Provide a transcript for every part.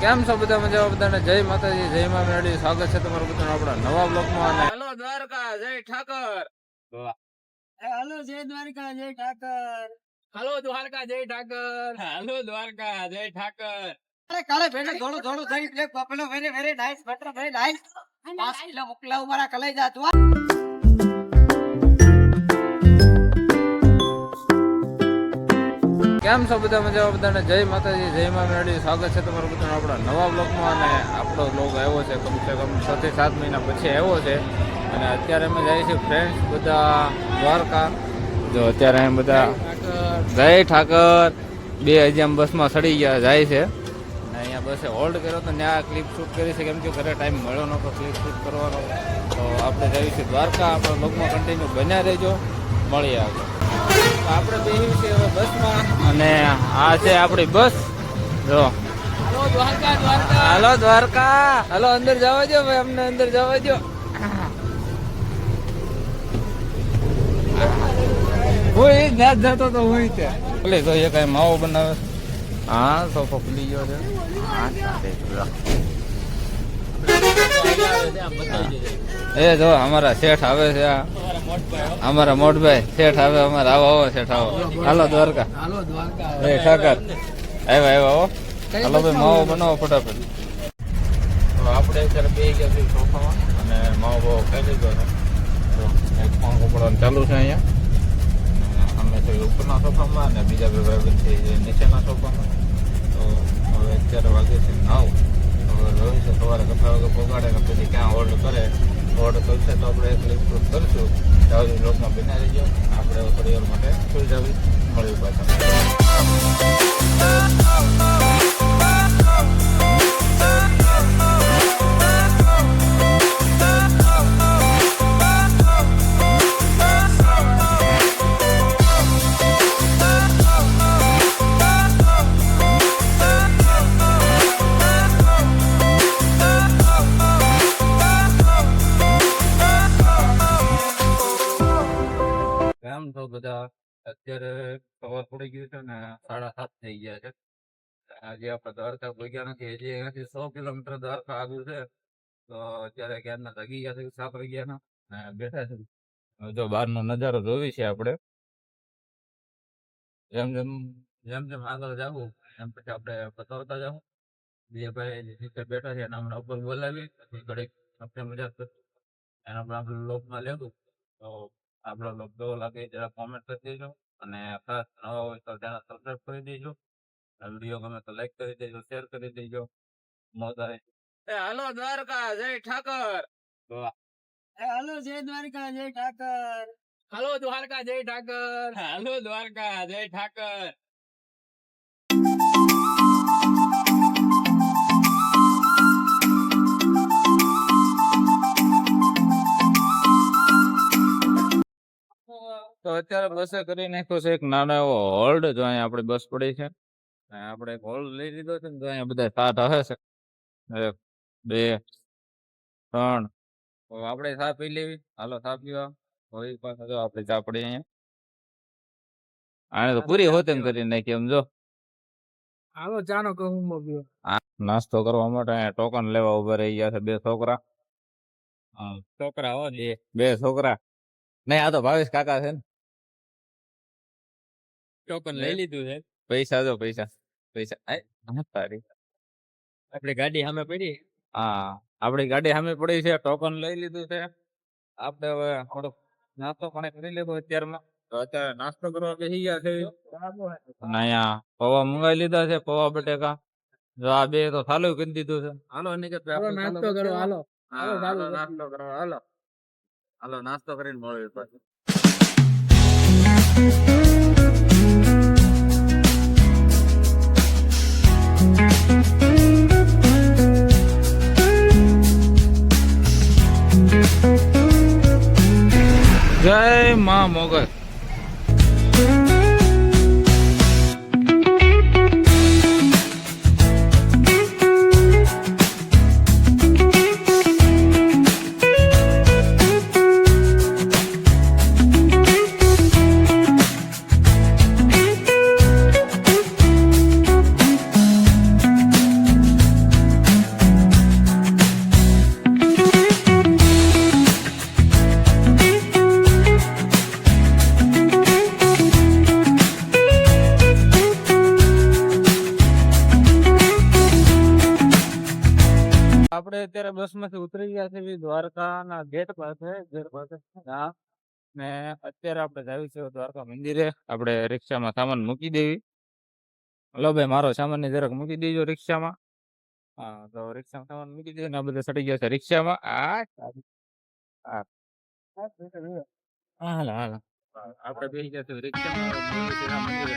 કેમ છો બધા મજામાં? બધાને જય માતાજી, જય મા મેરડી. સ્વાગત છે તમારું બધાનું આપણા નવા બ્લોગમાં. અને હેલો દ્વારકા, જય ઠાકર. હાલો જય દ્વારકા જય ઠાકર. હાલો દ્વારકા, જય ઠાકર. હાલો દ્વારકા, જય ઠાકર. અરે કાલે ભેને થોડું થોડું થઈ લે પપલો very very nice butter very nice 5 kilo મોકલાવ મારા કલાઈ જા તું. કેમ છો બધા મજામાં? બધાને જય માતાજી, જય મા મેરડી. સ્વાગત છે તમારું બધાનું આપણા નવા બ્લોગમાં. અને આપણો બ્લોગ આવ્યો છે કમસે કમ 6 થી 7 મહિના પછી આવ્યો છે. અને અત્યારે અમે જઈએ છીએ ફ્રેન્ડ્સ બધા દ્વારકા. જો અત્યારે અમે બધા જય ઠાકર બે હજી આમ બસમાં ચડી ગયા જાય છે. અને અહીંયા બસે હોલ્ડ કર્યો તો ત્યાં ક્લિપ શૂટ કરી છે, કેમ કે ઘરે ટાઈમ મળ્યો નહોતો ક્લિપ શૂટ કરવાનો. તો આપણે જઈએ છીએ દ્વારકા. આપણા બ્લોગમાં કન્ટિન્યુ બન્યા રહેજો, મળીએ આગળ. આપણે બેસી છીએ હવે બસમાં, અને આ છે આપણી બસ. જો હાલો દ્વારકા દ્વારકા. હાલો દ્વારકા, હાલો અંદર જવા દો ભાઈ, અમને અંદર જવા દો. હું એ જ જતો તો હું તે ભલે તો એ કઈ માવો બનાવે. હા સોફો ખુલી ગયો છે. એ જો અમારા શેઠ આવે છે, અમારા મોટભાઈ શેઠ આવે, અમારા આવો આવો શેઠ આવો. હાલો દ્વારકા, હાલો દ્વારકા. જય ઠાકર. આવ્યા આવ્યા હો. હાલો ભાઈ માવો બનાવો ફટાફટ. તો આપણે અત્યારે બે ગયા છીએ સોફામાં, અને માવો બાવો ખાઈ લીધો છે. તો એક પંખો પડવાનું ચાલુ છે અહીંયા. અમે છે ઉપરના સોફામાં, અને બીજા બે ભાઈ છે નીચેના સોફામાં. તો હવે અત્યારે વાગે છે 9. હવે રહી છે સવારે કેટલા વાગે પગાડે ને પછી ક્યાં હોલ્ડ કરે. હોલ્ડ કરશે તો આપણે એક ક્લિપ શૂટ કરીશું. જાવજી બ્લોગમાં બના રહીજો. આપણે થોડી વાર માટે સુઈ જાવી, મળ્યું પાછા. કેમ તો બધા અત્યારે સવાર પડી ગયું છે ને 7:30 થઈ ગયા છે. આજે આપણે દ્વારકા પહોંચ્યા નથી, હજી અહીંયાથી 100 કિલોમીટર દ્વારકા આગળ છે. તો અત્યારે ક્યારના જાગી ગયા છે 7 વાગ્યાના, અને બેઠા છે. જો બહારનો નજારો જોવી છે આપણે. જેમ જેમ જેમ જેમ આગળ જાવું એમ પછી આપણે બતાવતા જાવું. બીજા ભાઈ નીચે બેઠા છે એના હમણાં ઉપર બોલાવી, પછી ઘડીક આપણે મજા કરશું. એના પણ આપણે લોકમાં લેવું. તો આપણો લોક કેવો લાગે જરા કોમેન્ટ કરી દેજો, અને ખાસ નવા હોય તો ચેનલ સબસ્ક્રાઈબ કરી દેજો. વિડીયો ગમે તો લાઈક કરી દેજો, શેર કરી દેજો. મોજ આવે. હાલો દ્વારકા, જય ઠાકર. હાલો જય દ્વારકા જય ઠાકર. હાલો દ્વારકા, જય ઠાકર. હાલો દ્વારકા, જય ઠાકર. તો અત્યારે બસે કરી નાખ્યો છે એક નાનો એવો હોલ્ડ. જો અહીંયા આપણી બસ પડી છે, આપણે એક હોલ્ડ લઈ લીધો છે ને. તો અહીંયા બધા 7 આવે છે, 1 2 3. આપણે ચા પી લેવી. હાલો ચા પીવા. હોય પાછા જો આપણે ચા પડી અહીંયા. આને તો પૂરી હોતેમ કરી નાખી એમ. જો હાલો ચાનો કહું મોબ્યો. નાસ્તો કરવા માટે અહીંયા ટોકન લેવા ઉભા રહી ગયા છે 2 છોકરા. છોકરા હો, 2 છોકરા નહીં, આ તો ભાવેશ કાકા છે ને. ટોકન લઈ લીધું છે. પૈસા જો પૈસા પૈસા તારી આપણી ગાડી સામે પડી. હા, આપણી ગાડી સામે પડી છે. ટોકન લઈ લીધું છે. આપણે હવે થોડોક નાસ્તો પાણી કરી લીધો અત્યારમાં. તો અત્યારે નાસ્તો કરવા બેસી ગયા છે. અહીંયા પૌવા મંગાવી લીધા છે, પૌવા બટેકા. જો આ બે તો ચાલુ કરી દીધું છે. હાલો નિકેત નાસ્તો કરો હાલો. હાલો નાસ્તો કરવા. હાલો હાલો નાસ્તો કરીને મળ્યું પાછું. જય માં મોગલ. આપણે અત્યારે બસમાંથી ઉતરી ગયા છે દ્વારકાના ગેટ પાસે હા ને અત્યારે આપણે જાવી છે દ્વારકા મંદિરે. આપણે રિક્ષામાં સામાન મૂકી દેવી. હલો ભાઈ, મારો સામાન ને જરાક મૂકી દેજો રિક્ષામાં. હા, તો રિક્ષામાં સામાન મૂકી દેજો ને આ બધા ચડી ગયા છે રિક્ષામાં. હા હાલ હાલ આપણે બેસી ગયા છે રિક્ષામાં. ભગવતીના મંદિરે.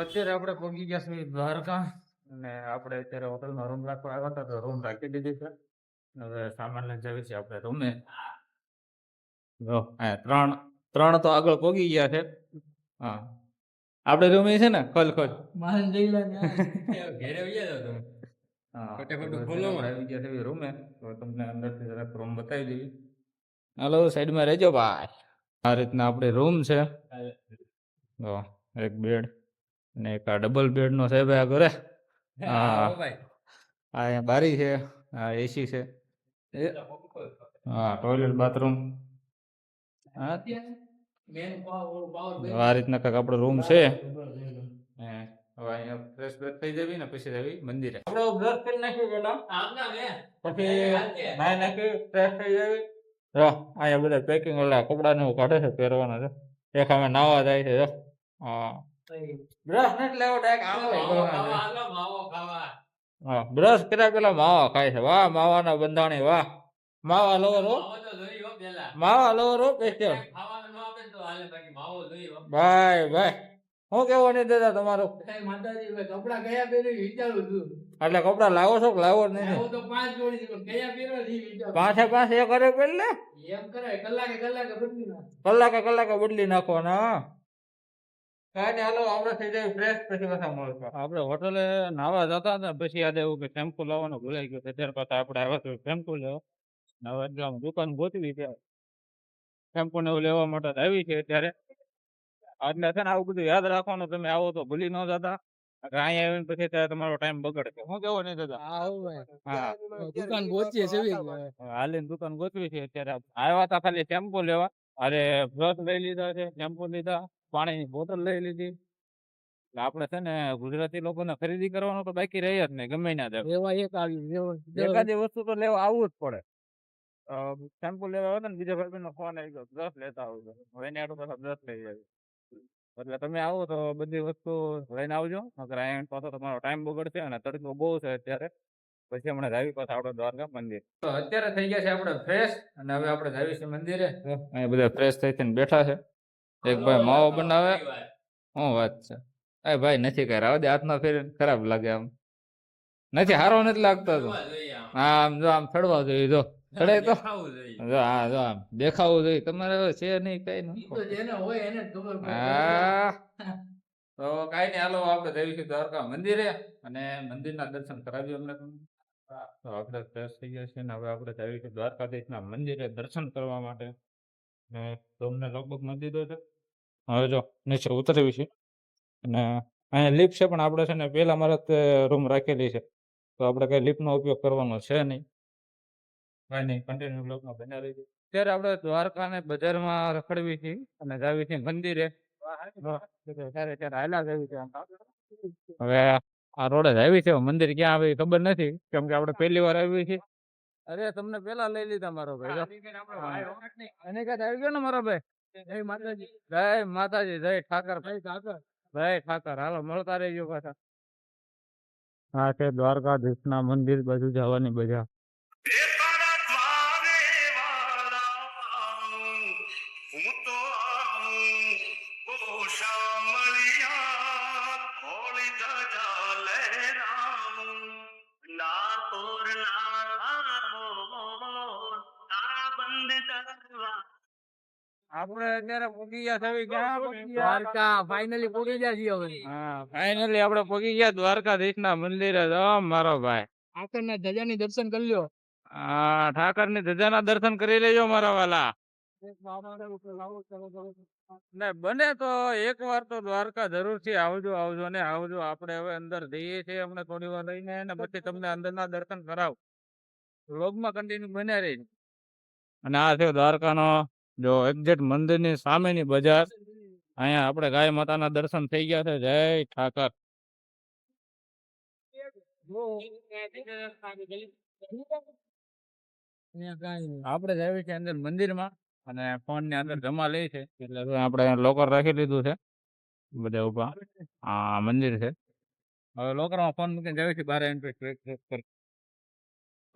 અત્યારે આપણે પહોંચી ગયા છીએ દ્વારકા અને આપણે અત્યારે હોટલમાં રૂમ રાખવા આવ્યા હતા તો રૂમ રાખી દીધી છે. હવે સામાન લઈને જઈએ છીએ આપણે રૂમે. જો ત્રણ તો આગળ પહોંચી ગયા છે. હા, આપણે રૂમે છે ને ખોલ આવી ગયા છે રૂમે. તો તમને અંદરથી જરાક રૂમ બતાવી દઈએ. હાલો સાઈડમાં રહેજો ભાઈ. આ રીતના આપણે રૂમ છે. જો એક બેડ ને એક આ ડબલ બેડ નો છે ભાઈ ઘરે. હા, અહીંયા બારી છે, આ એસી છે. હા, ટોયલેટ બાથરૂમ. આ રીતના કંઈક આપણો રૂમ છે. હવે અહીંયા ફ્રેશ બ્રેશ થઈ જવી ને પછી જવી મંદિરે. આપણે બ્રશ કરી નાખ્યું પેલા, પછી નાઈ નાખી ફ્રેશ થઈ જવી. જો અહીંયા બધા પેકિંગ ઓલા કપડા ને એવું કાઢે છે પહેરવાના છે. એક અમે નાવા જાય છે. જો હા, બ્રશ નથી લેવો હા, બ્રશ કર્યા પેલા માવા ખાય છે. વાહ માવાના બંધાણી, વાહ માવા લવર માવા લવર સ્પેશિયલ. ભાઈ ભાઈ હું કેવો નહીં દેતા તમારું? એટલે કપડા લાવો છો કે લાવો નહીં? 5 એક અરે પેલે કલાકે બદલી નાખવાના. હાલો આપણે થઈ જાય ફ્રેશ. પછી પાછા મળશું. આપણે હોટલે નાવા જતા હતા પછી યાદ આવ્યું કે શેમ્પુ લાવવાનું ભૂલાઈ ગયું. ત્યારે પાછા આપણે આવ્યા તો શેમ્પુ લેવા. હવે એટલે દુકાન ગોતવી ત્યાં શેમ્પુ ને એવું લેવા માટે આવી છે અત્યારે. એટલે છે ને આવું બધું યાદ રાખવાનું. તમે આવો તો ભૂલી ન જતા. અહીંયા આવીને પછી ત્યારે તમારો ટાઈમ બગડે. હું કેવો નહીં દાદા? હા, દુકાન ગોતીએ છે હાલીને દુકાન ગોતવી છે અત્યારે. આવ્યા હતા ખાલી શેમ્પુ લેવા. અરે બ્રશ લઈ લીધા છે, શેમ્પુ લીધા, પાણીની બોટલ લઈ લીધી. એટલે આપણે છે ને ગુજરાતી લોકોને ખરીદી કરવાનું તો બાકી રહી જ નહીં. ગમે ના એકાદી વસ્તુ તો લેવા આવવું જ પડે. શેમ્પુ લેવા આવે ને બીજા ભાઈ નો ફોન આવી ગયો બ્રશ લેતા આવું. હવે એને આટલું પાછા બ્રશ લઈ જાય. એટલે તમે આવો તો બધી વસ્તુ લઈને આવજો. નકર અહીંયા પાછો તમારો ટાઈમ બગડશે અને તડકો બહુ છે અત્યારે. પછી હમણાં જાવી પાછા આપણે દ્વારકા મંદિર. તો અત્યારે થઈ ગયા છે આપણે ફ્રેશ અને હવે આપણે જાવી છે મંદિરે. અહીંયા બધા ફ્રેશ થઈ થઈને બેઠા છે. એક ભાઈ માવો બનાવે. શું વાત છે? એ ભાઈ નથી કઈ રાવ દે, હાથમાં ફેરીને ખરાબ લાગે. આમ નથી સારો નથી લાગતો. હા, આમ જો આમ ચડવા જોઈએ. જો ચડે તો હા, જો આમ દેખાવું જોઈએ. તમારે છે નહીં કઈ નહીં. હા, તો કઈ નઈ હાલો આપણે જઈશું દ્વારકા મંદિરે અને મંદિરના દર્શન કરાવ્યું અમને. તો આપણે ફ્રેશ થઈ ગયા છે ને હવે આપણે જઈશું દ્વારકાધીશના મંદિરે દર્શન કરવા માટે. ને તમને લગભગ નથી દીધો છે. હવે જો નીચે ઉતરવી છે અને અહીંયા લિફ્ટ છે પણ આપણે છે ને પેલા મારે રૂમ રાખેલી છે તો આપણે કઈ લિફ્ટનો ઉપયોગ કરવાનો છે નહીં. કઈ નહીં, કન્ટિન્યુ બ્લોગમાં બન્યા રહી છે. અત્યારે આપણે દ્વારકાને બજારમાં રખડવી છે અને જાવી છે મંદિરે. હવે આ રોડે જ આવી છે. મંદિર ક્યાં આવે ખબર નથી કેમ કે આપણે પહેલી વાર આવી છે. અરે તમને પેલા લઈ લીધા મારો ભાઈ. એને કઈ આવી ગયો ને મારો ભાઈ. જય માતાજી, જય માતાજી, જય ઠાકર, જય ઠાકર. હાલો મળતા રહેજો પાછા. હા, છે દ્વારકાધીશના મંદિર બાજુ જવાની બજા. આપણે અત્યારે પહોંચી ગયા છે ક્યાં? દ્વારકા ફાઇનલી પહોંચી ગયા છીએ હવે. હા, ફાઇનલી આપણે પહોંચી ગયા દ્વારકાધીશના મંદિરે. જો મારો ભાઈ આખરના ધજાની દર્શન કરી લ્યો. આ ઠાકરની ધજાના દર્શન કરી લેજો મારા વાલા. ને બને તો એક વાર તો દ્વારકા જરૂરથી આવજો આવજો ને આવજો. આપણે હવે અંદર જઈએ છીએ અમને થોડી વાર રહીને ને પછી તમને અંદરના દર્શન કરાવ. વ્લોગમાં કન્ટિન્યુ બન્યા રહી. અને આ છે દ્વારકાનો જો એક્ઝેક્ટ મંદિરની સામેની બજાર. અહીંયા આપણે ગાય માતાના દર્શન થઈ ગયા છે. જય ઠાકર. આપણે જઈએ છીએ અંદર મંદિરમાં અને ફોન ની અંદર જમા લે છે એટલે હવે આપણે લોકર રાખી લીધું છે બધા ઉભા. આ મંદિર છે. હવે લોકરમાં ફોન મૂકીને જઈએ છીએ બહાર એન્ટ્રી કરી.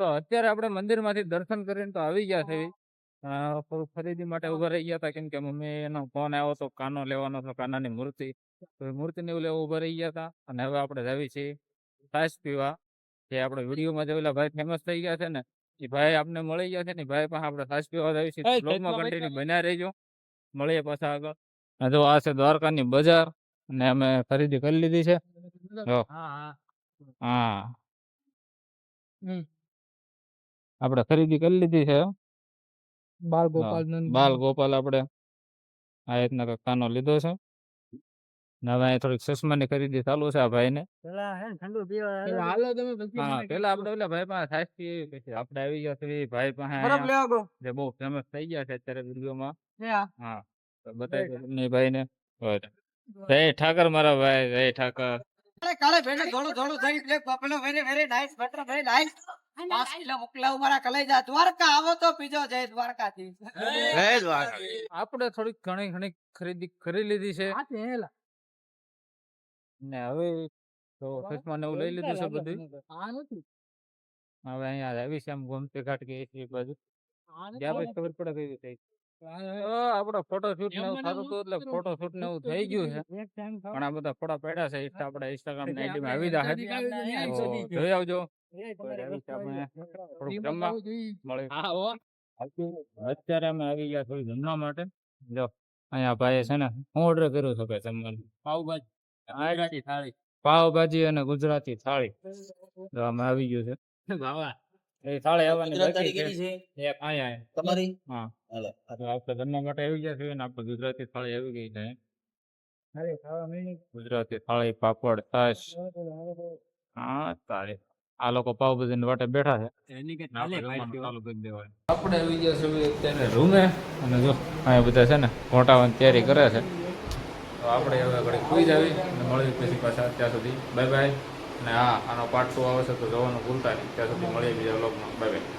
તો અત્યારે આપણે મંદિર માંથી દર્શન કરીને તો આવી ગયા છે. થોડું ખરીદી માટે ઉભા રહી ગયા હતા કેમ કે મમ્મી એનો ફોન આવ્યો તો કાનો લેવાનો હતો, કાનાની મૂર્તિ. તો એ મૂર્તિને એવું લેવા ઉભા રહી ગયા હતા. અને હવે આપણે જઈએ છીએ છાશ પીવા. જે આપણે વિડીયોમાં જોયેલા ભાઈ ફેમસ થઈ ગયા છે ને એ ભાઈ આપણે મળી ગયા છે ને ભાઈ પાસે આપણે છાશ પીવા જઈએ છીએ. બ્લોગમાં કન્ટિન્યુ બન્યા રહેજો. મળીએ પાછા આગળ. અને જો આ છે દ્વારકાની બજાર અને અમે ખરીદી કરી લીધી છે. જો હા આપણે ખરીદી કરી લીધી છે. બાલ ગોપાલ આપણે આ રીતના કંઈક કાનો લીધો છે. ને હવે અહીંયા થોડીક ચશ્માની ખરીદી ચાલુ છે આ ભાઈ ને. હા પેલા આપણે ઓલા ભાઈ પાસે છાશ પીવી પછી આપણે આવી ગયા છે ભાઈ પાસે અહીંયા જે બહુ ફેમસ થઈ ગયા છે અત્યારે વિડીયોમાં. હા તો બતાવી તમને ભાઈ ને. જય ઠાકર મારા ભાઈ, જય ઠાકર. કાલે કાલે બેને થોડું થોડું થઈ black buffalo very very nice butter very nice 5 kilo મોકલાવું મારા કલેજા. દ્વારકા આવો તો પીજો જય દ્વારકાથી. જય દ્વારકા. આપણે થોડીક ઘણી ઘણી ખરીદી કરી લીધી છે ને હવે તો ચશ્મા ને એવું લઈ લીધું છે બધું. હવે અહીંયા આવી છે આમ ગોમતી ઘાટ કે એ બાજુ ત્યાં પછી ખબર પડે કઈ થઈ. આપડે ફોટો શૂટ ને એવું થતું હતું એટલે ફોટો શૂટ ને એવું થઈ ગયું છે. પણ આ બધા ફોટા પડ્યા છે આપણે ઇન્સ્ટાગ્રામ ની આઈડી માં આવી જશે. જોઈ આવજો. અત્યારે અમે આવી ગયા થોડી જમવા માટે. જો અહીંયા ભાઈ છે ને હું ઓર્ડર કર્યો છું ભાઈ જમવાનું પાવભાજી અને ગુજરાતી થાળી. તો અમે આવી ગયું છે. એ થાળી આવવાની બાકી છે. એક અહીંયા તમારી હા આપણે જમવા માટે આવી ગયા છીએ ને આપણે ગુજરાતી થાળી આવી ગઈ છે. ગુજરાતી થાળી પાપડ છાશ. હા તારે આ લોકો પાવભાજી વાટે બેઠા છે. આપણે આવી ગયા છે અત્યારે રૂમે અને જો અહીંયા બધા છે ને ઘોટાવાની તૈયારી કરે છે. તો આપણે હવે ઘડી સુઈ જ આવી અને મળીએ પછી પાછા. ત્યાં સુધી બાય બાય. અને હા આનો પાર્ટ 2 આવશે તો જોવાનું ભૂલતા નહીં. ત્યાં સુધી મળીએ બીજા વ્લોગમાં. Bye bye.